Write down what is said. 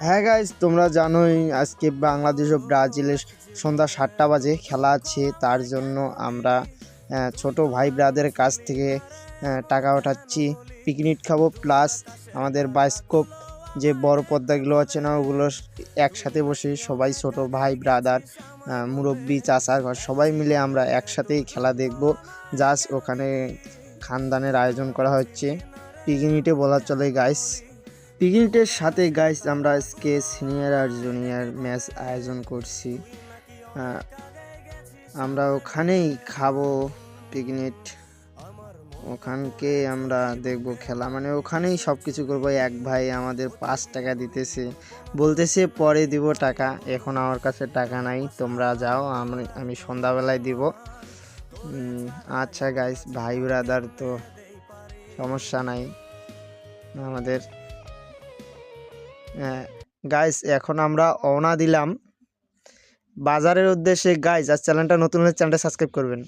হ্যাঁ গাইজ, তোমরা জানোই আজকে বাংলাদেশ ও ব্রাজিলের সন্ধ্যা 7টা বাজে খেলা আছে। তার জন্য আমরা ছোট ভাই ব্রাদের কাছ থেকে টাকা ওঠাচ্ছি, পিকনিক খাবো, প্লাস আমাদের বায়োস্কোপ যে বড় পর্দাগুলো আছে না, ওগুলো একসাথে বসে সবাই ছোট ভাই ব্রাদার, মুরব্বি, চাচার ঘর সবাই মিলে আমরা একসাথেই খেলা দেখব। জাস্ট ওখানে খানদানের আয়োজন করা হচ্ছে, পিকনিকে বলা চলে গাইস। পিকনিকের সাথে গাইস আমরা আজকে সিনিয়র আর জুনিয়র ম্যাচ আয়োজন করছি। আমরা ওখানেই খাবো পিকনিক, ওখানকে আমরা দেখবো খেলা, মানে ওখানেই সব কিছু করবো। এক ভাই আমাদের 5 টাকা দিতেছে, বলতেছে পরে দিব টাকা, এখন আমার কাছে টাকা নাই, তোমরা যাও, আমি সন্ধ্যাবেলায় দিব। আচ্ছা গাইস, ভাই ব্রাদার তো সমস্যা নাই আমাদের। গাইস এখন আমরা রওনা দিলাম বাজারের উদ্দেশ্যে। গাইস আর চ্যানেলটা নতুন হলে চ্যানেলটা সাবস্ক্রাইব করবেন।